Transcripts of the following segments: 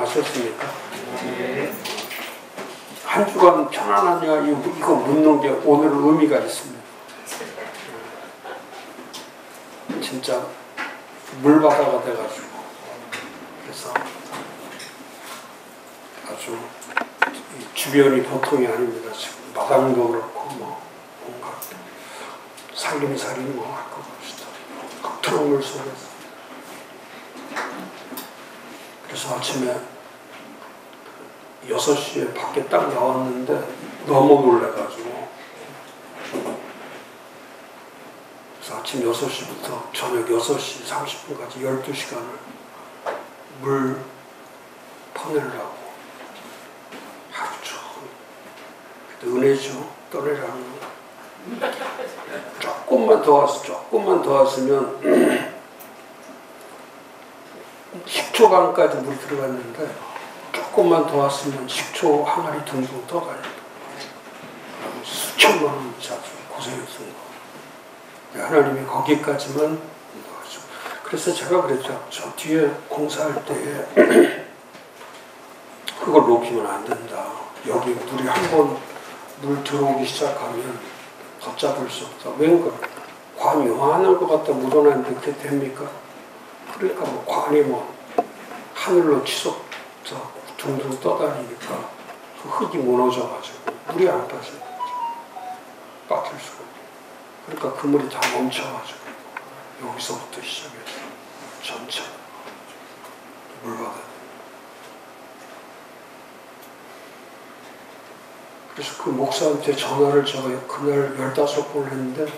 안녕하셨습니까? 한 주간 편안하냐 이거 묻는 게 오늘 의미가 있습니다. 진짜 물바다가 돼가지고 그래서 아주 주변이 보통이 아닙니다. 지금 마당도 그렇고 뭐 뭔가 살림살이 뭐 할 것 봅시다. 트러블 속에서. 그래서 아침에 6시에 밖에 딱 나왔는데 너무 놀래가지고 그래서 아침 6시부터 저녁 6시 30분까지 12시간을 물 퍼내려고 하루 종일. 은혜죠. 떠내라는 거. 조금만 더 왔으면 10초간까지 물 들어갔는데 조금만 더 왔으면 10초 항아리 둥둥 떠가요. 수천만 원짜리 고생했던 거. 하나님이 거기까지만. 그래서 제가 그랬죠. 저 뒤에 공사할 때에 그걸 높이면 안 된다. 여기 물이 한번 물 들어오기 시작하면 걷잡을 수 없다. 왠가 관이 요만한 것 같다 묻어놨는데 그게 됩니까? 그러니까 뭐 관이 뭐 하늘로 치솟 둥둥 떠다니니까 그 흙이 무너져가지고 물이 안 빠져요. 빠질 수가 없어요. 그러니까 그 물이 다 멈춰가지고 여기서부터 시작해서 전체 물바다. 그래서 그 목사한테 전화를 제가 그날 15번 했는데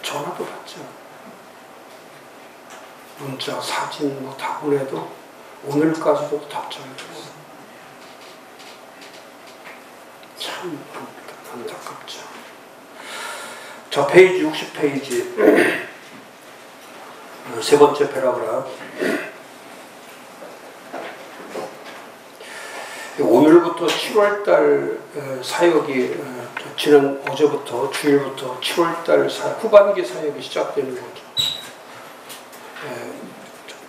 전화도 받지 않아요. 문자, 사진 뭐 다 보내도 오늘까지도 답장이 없어요. 참 안타깝죠. 자, 페이지 60페이지 세 번째 패러그래프. 오늘부터 7월달 사역이 지난 어제부터 주일부터 7월달 후반기 사역이 시작되는 거죠.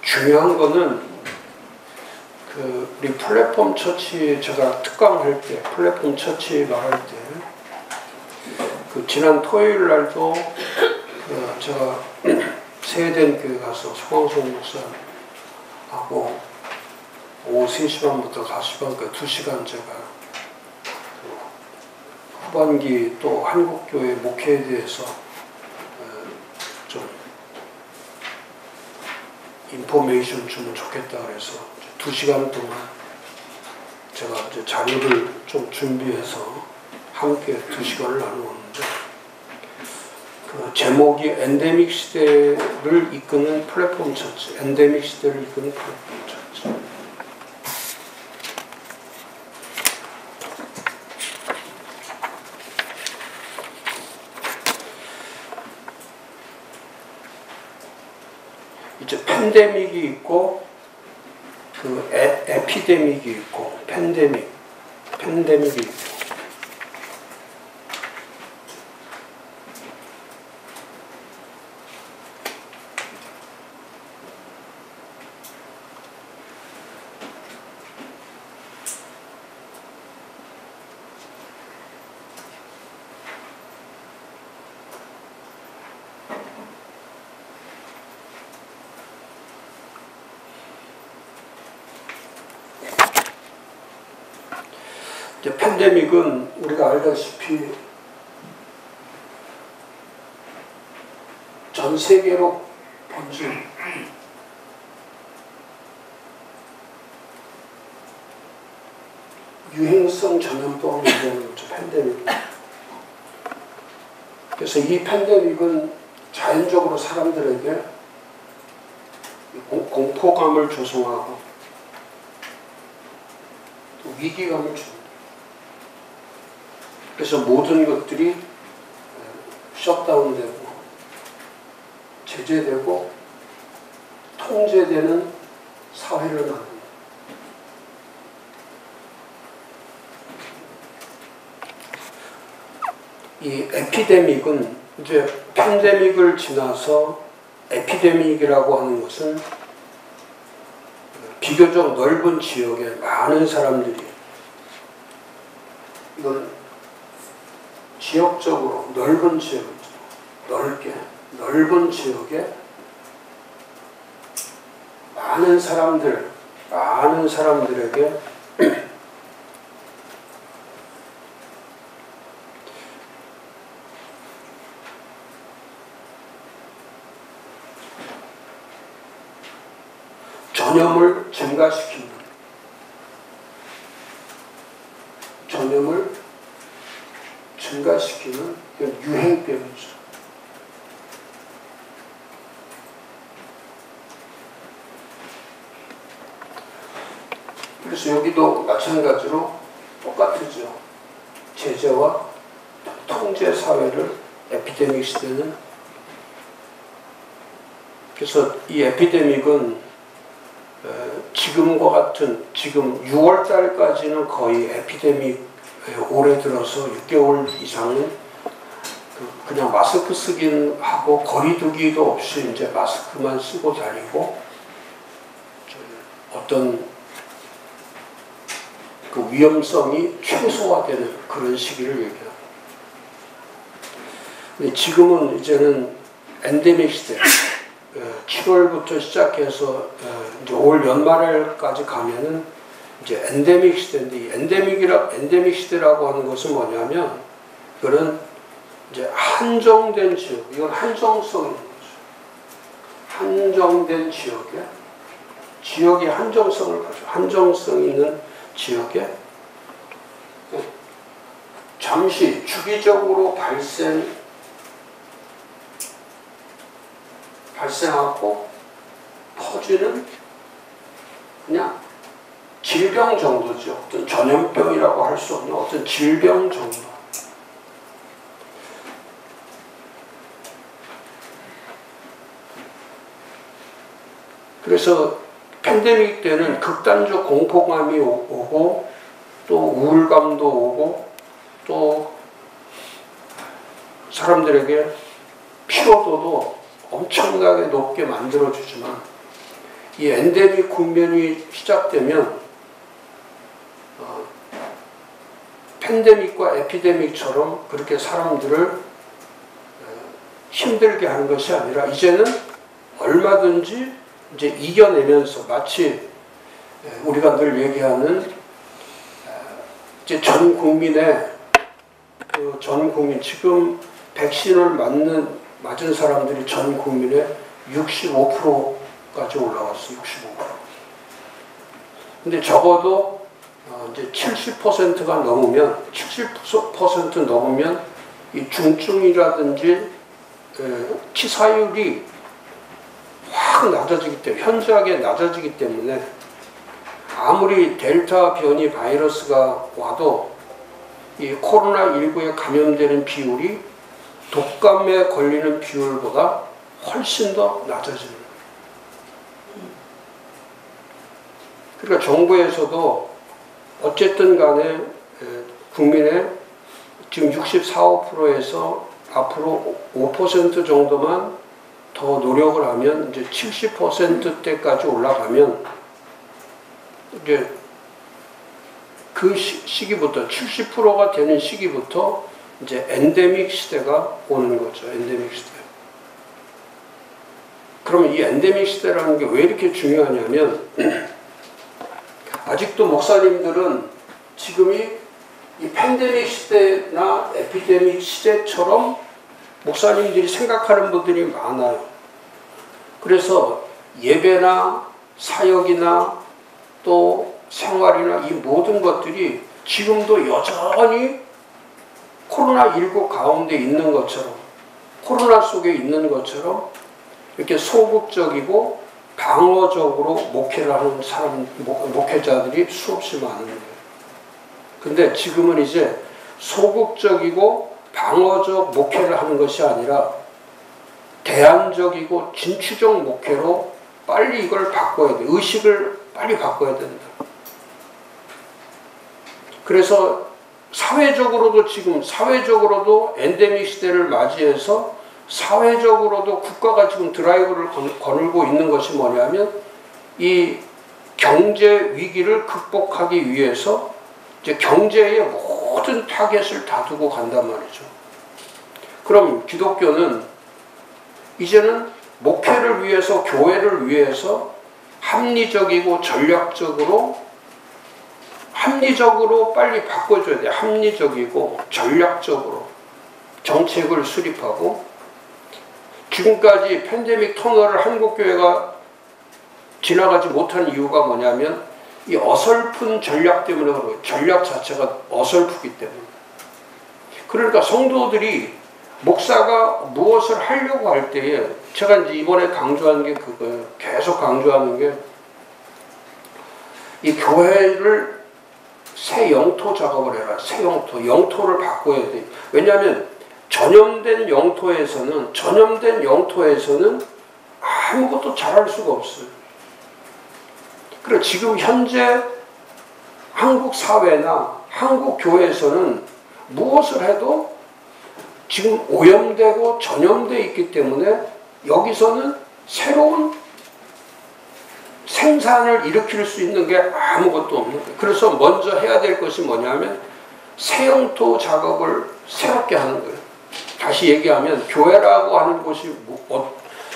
중요한 거는 우리 플랫폼 처치 제가 특강할 때 플랫폼 처치 말할 때 지난 토요일 날도 제가 세eden 교회 가서 소광성 목사하고 오후 3시 반부터 5시 반까지 2시간 제가 후반기 또 한국교회 목회에 대해서 좀 인포메이션 주면 좋겠다 그래서 2시간 동안 제가 이제 자료를 좀 준비해서 함께 2시간을 나누었는데 그 제목이 엔데믹 시대를 이끄는 플랫폼 처치, 엔데믹 시대를 이끄는 플랫폼 처치. 이제 팬데믹이 있고 그 에피데믹이 있고 팬데믹이 있고 팬데믹은 우리가 알다시피 전 세계로 번진 유행성 전염병을 얘기하는 거죠. 팬데믹. 그래서 이 팬데믹은 자연적으로 사람들에게 공포감을 조성하고 또 위기감을 줍니다. 그래서 모든 것들이 셧다운되고 제재되고 통제되는 사회를 만듭니다. 이 에피데믹은 이제 팬데믹을 지나서 에피데믹이라고 하는 것은 비교적 넓은 지역에 많은 사람들이, 이건 지역적으로 넓은 지역, 넓은 지역에 많은 사람들에게 전염을 증가시키는 유행병이죠. 그래서 여기도 마찬가지로 똑같으죠. 제재와 통제 사회를 에피데믹 시대는, 그래서 이 에피데믹은 지금과 같은, 지금 6월 달까지는 거의 에피데믹, 올해 들어서 6개월 이상은 그냥 마스크 쓰긴 하고 거리두기도 없이 이제 마스크만 쓰고 다니고 어떤 그 위험성이 최소화되는 그런 시기를 얘기합니다. 근데 지금은 이제는 엔데믹 시대, 7월부터 시작해서 이제 올 연말까지 가면은 이제 엔데믹 시대인데, 이 엔데믹 시대라고 하는 것은 뭐냐면, 그런 이제 한정된 지역, 이건 한정성인 거죠. 한정된 지역이 한정성을 가지고, 한정성 있는 지역에 잠시 주기적으로 발생하고 퍼지는 그냥 질병 정도죠. 어떤 전염병이라고 할 수 없는 어떤 질병 정도. 그래서 팬데믹 때는 극단적 공포감이 오고 또 우울감도 오고 또 사람들에게 피로도도 엄청나게 높게 만들어주지만, 이 엔데믹 국면이 시작되면 팬데믹과 에피데믹처럼 그렇게 사람들을 힘들게 하는 것이 아니라 이제는 얼마든지 이제 이겨내면서, 마치 우리가 늘 얘기하는 이제 전 국민 지금 백신을 맞은 사람들이 전 국민의 65%까지 올라왔어요. 65%. 근데 적어도 이제 70%가 넘으면, 70% 넘으면 이 중증이라든지 치사율이 확 낮아지기 때문에, 현저하게 낮아지기 때문에 아무리 델타 변이 바이러스가 와도 이 코로나19에 감염되는 비율이 독감에 걸리는 비율보다 훨씬 더 낮아지는 거예요. 그러니까 정부에서도 어쨌든 간에 국민의 지금 64, 5%에서 앞으로 5% 정도만 더 노력을 하면, 이제 70%대까지 올라가면 이제 그 시기부터, 70%가 되는 시기부터 이제 엔데믹 시대가 오는 거죠. 엔데믹 시대. 그러면 이 엔데믹 시대라는 게 왜 이렇게 중요하냐면, 아직도 목사님들은 지금이 이 팬데믹 시대나 에피데믹 시대처럼 목사님들이 생각하는 분들이 많아요. 그래서 예배나 사역이나 또 생활이나 이 모든 것들이 지금도 여전히 코로나19 가운데 있는 것처럼, 코로나 속에 있는 것처럼 이렇게 소극적이고 방어적으로 목회를 하는 목회자들이 수없이 많은 거예요. 근데 지금은 이제 소극적이고 방어적 목회를 하는 것이 아니라 대안적이고 진취적 목회로 빨리 이걸 바꿔야 돼. 의식을 빨리 바꿔야 된다. 그래서 사회적으로도 엔데믹 시대를 맞이해서 사회적으로도 국가가 지금 드라이브를 거늘고 있는 것이 뭐냐면, 이 경제 위기를 극복하기 위해서 이제 경제의 모든 타겟을 다 두고 간단 말이죠. 그럼 기독교는 이제는 목회를 위해서, 교회를 위해서 합리적이고 전략적으로 빨리 바꿔줘야 돼. 합리적이고 전략적으로 정책을 수립하고, 지금까지 팬데믹 터널을 한국교회가 지나가지 못한 이유가 뭐냐면 이 어설픈 전략 때문에 그래요. 전략 자체가 어설프기 때문에. 그러니까 성도들이 목사가 무엇을 하려고 할 때에, 제가 이제 이번에 강조하는 게 그거예요. 계속 강조하는 게, 이 교회를 새 영토 작업을 해라. 새 영토를 바꿔야 돼. 왜냐하면 전염된 영토에서는 아무것도 잘할 수가 없어요. 그리고 지금 현재 한국 사회나 한국 교회에서는 무엇을 해도 지금 오염되고 전염되어 있기 때문에 여기서는 새로운 생산을 일으킬 수 있는 게 아무것도 없는 거예요. 그래서 먼저 해야 될 것이 뭐냐면 새 영토 작업을 새롭게 하는 거예요. 다시 얘기하면 교회라고 하는 곳이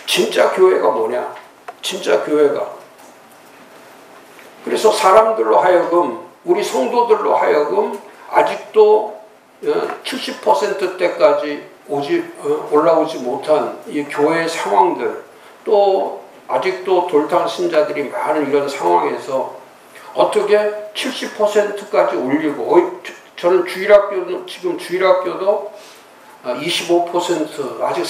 진짜 교회가 뭐냐? 진짜 교회가. 그래서 사람들로 하여금, 우리 성도들로 하여금 아직도 70%대까지 올라오지 못한 이 교회의 상황들, 또 아직도 돌탕 신자들이 많은 이런 상황에서 어떻게 70%까지 올리고, 저는 지금 주일학교도 25%, 아직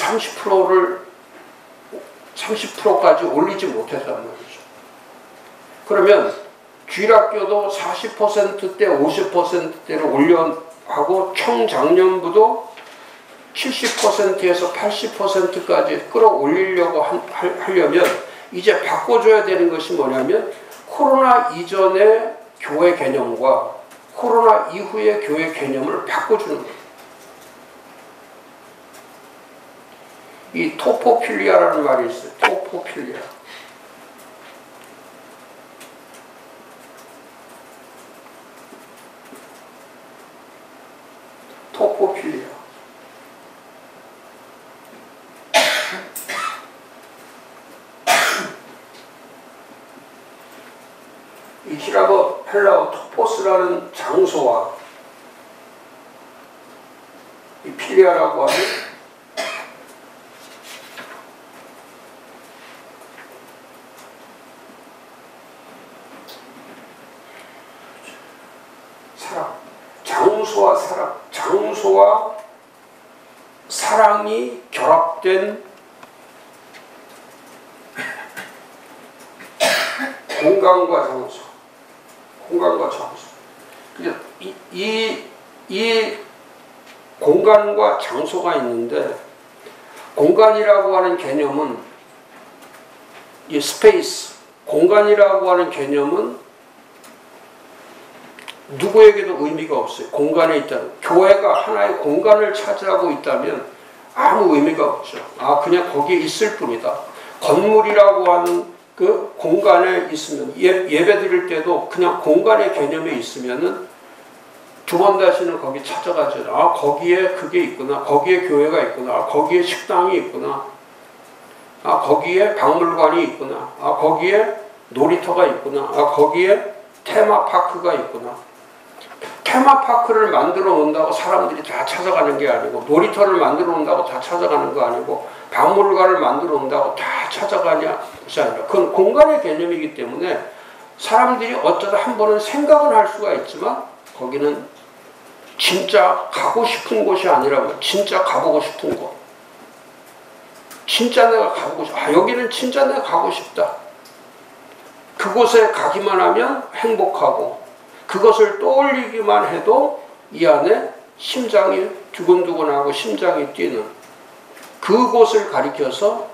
30%까지 올리지 못했단 말이죠. 그러면 주일학교도 40%대, 50%대를 올려하고 청장년부도 70%에서 80%까지 끌어올리려고 하려면 이제 바꿔줘야 되는 것이 뭐냐면 코로나 이전의 교회 개념과 코로나 이후의 교회 개념을 바꿔주는 거예요. 이 토포필리아라는 말이 있어요. 토포필리아. 토포필리아. 이 히라버 헬라어 토포스라는 장소와 이 필리아라고 하는 사랑, 장소와 사랑이 결합된 공간과 장소. 이 공간과 장소가 있는데, 공간이라고 하는 개념은, 이 스페이스, 공간이라고 하는 개념은 누구에게도 의미가 없어요. 공간에 있다면, 교회가 하나의 공간을 차지하고 있다면 아무 의미가 없죠. 그냥 거기에 있을 뿐이다. 건물이라고 하는 그 공간에 있으면, 예배 드릴 때도 그냥 공간의 개념에 있으면은 두 번 다시는 거기 찾아가죠. 거기에 그게 있구나. 거기에 교회가 있구나. 거기에 식당이 있구나. 거기에 박물관이 있구나. 거기에 놀이터가 있구나. 거기에 테마파크가 있구나. 테마파크를 만들어 놓는다고 사람들이 다 찾아가는 게 아니고, 놀이터를 만들어 놓는다고 다 찾아가는 거 아니고, 박물관을 만들어 놓는다고 다 찾아가냐, 그것이 아니라 그건 공간의 개념이기 때문에 사람들이 어쩌다 한 번은 생각은 할 수가 있지만 거기는 진짜 가고 싶은 곳이 아니라고. 진짜 가보고 싶은 곳, 진짜 내가 가보고 싶다. 여기는 진짜 내가 가고 싶다. 그곳에 가기만 하면 행복하고, 그것을 떠올리기만 해도 이 안에 심장이 두근두근하고 심장이 뛰는 그곳을 가리켜서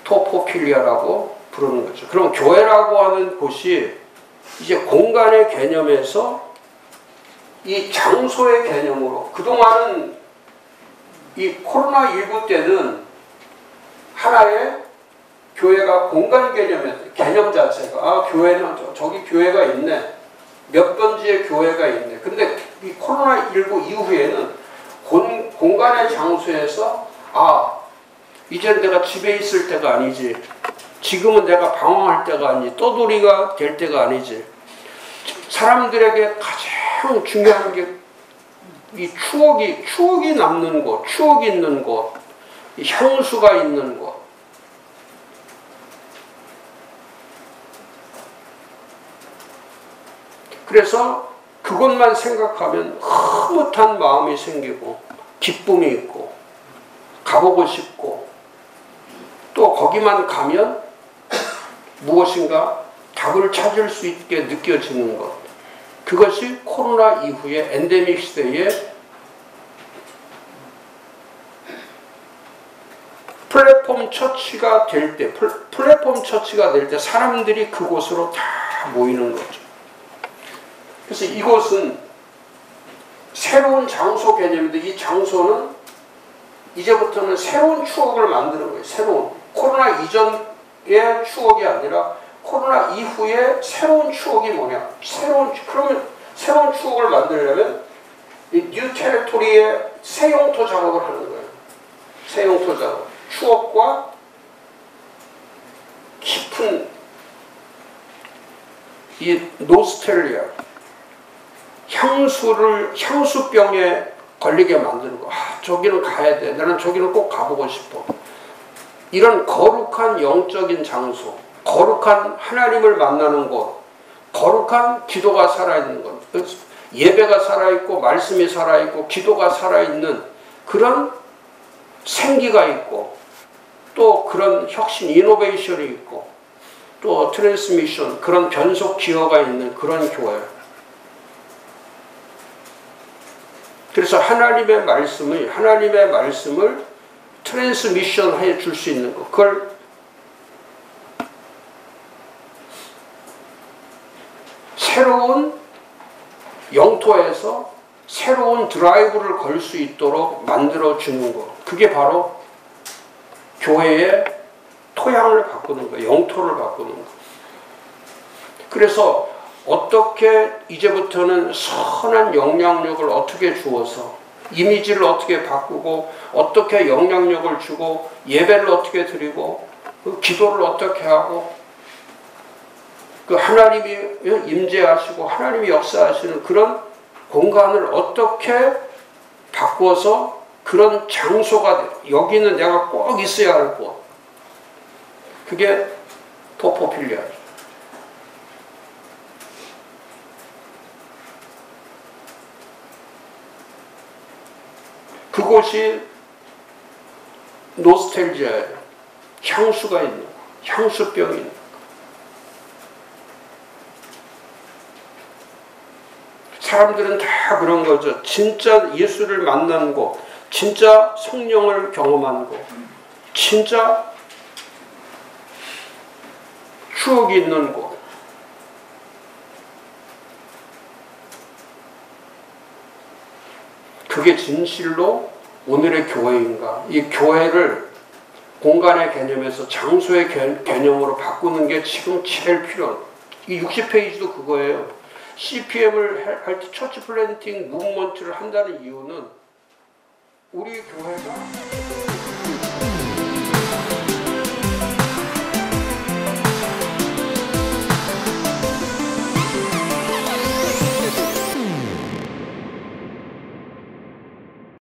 토포필리아라고 부르는 거죠. 그럼 교회라고 하는 곳이 이제 공간의 개념에서 이 장소의 개념으로, 그동안은 이 코로나19 때는 하나의 교회가 공간 개념 자체가 교회는 저기 교회가 있네. 몇 번지의 교회가 있네. 근데 이 코로나19 이후에는 공간의 장소에서 이제는 내가 집에 있을 때가 아니지. 지금은 내가 방황할 때가 아니지. 떠돌이가 될 때가 아니지. 사람들에게 가장 중요한 게 이 추억이 남는 곳, 추억이 있는 곳, 이 향수가 있는 곳. 그래서 그것만 생각하면 흐뭇한 마음이 생기고 기쁨이 있고 가보고 싶고 또 거기만 가면 무엇인가 답을 찾을 수 있게 느껴지는 것. 그것이 코로나 이후의 엔데믹 시대의 플랫폼 처치가 될 때 사람들이 그곳으로 다 모이는 거죠. 그래서 이곳은 새로운 장소 개념인데 이 장소는 이제부터는 새로운 추억을 만드는 거예요. 새로운 코로나 이전의 추억이 아니라 코로나 이후에 새로운 추억이 뭐냐? 그러면 새로운 추억을 만들려면 이 뉴 테리토리의 새 영토 작업을 하는 거예요. 새 영토 작업. 추억과 깊은 이 노스텔리아, 향수병에 걸리게 만드는 거. 저기는 가야 돼. 나는 저기는 꼭 가보고 싶어. 이런 거룩한 영적인 장소, 거룩한 하나님을 만나는 곳, 거룩한 기도가 살아있는 곳, 예배가 살아있고 말씀이 살아있고 기도가 살아있는 그런 생기가 있고 또 그런 혁신, 이노베이션이 있고 또 트랜스미션, 그런 변속 기여가 있는 그런 교회. 그래서 하나님의 말씀을 트랜스미션 해 줄 수 있는 것. 그걸 새로운 영토에서 새로운 드라이브를 걸 수 있도록 만들어 주는 것. 그게 바로 교회의 토양을 바꾸는 거예요. 영토를 바꾸는 거. 그래서 어떻게 이제부터는 선한 영향력을 어떻게 주어서 이미지를 어떻게 바꾸고 어떻게 영향력을 주고 예배를 어떻게 드리고 기도를 어떻게 하고 그 하나님이 임재하시고 하나님이 역사하시는 그런 공간을 어떻게 바꿔서 그런 장소가 여기는 내가 꼭 있어야 할 곳. 그게 토포필리아죠. 그곳이 노스텔지아예요. 향수가 있는 거, 향수병이 있는 거. 사람들은 다 그런 거죠. 진짜 예수를 만난 곳, 진짜 성령을 경험한 곳, 진짜 추억이 있는 곳. 그게 진실로 오늘의 교회인가? 이 교회를 공간의 개념에서 장소의 개념으로 바꾸는 게 지금 제일 필요한. 이 60페이지도 그거예요. CPM을 할 때 처치 플랜팅 무브먼트를 한다는 이유는 우리 교회가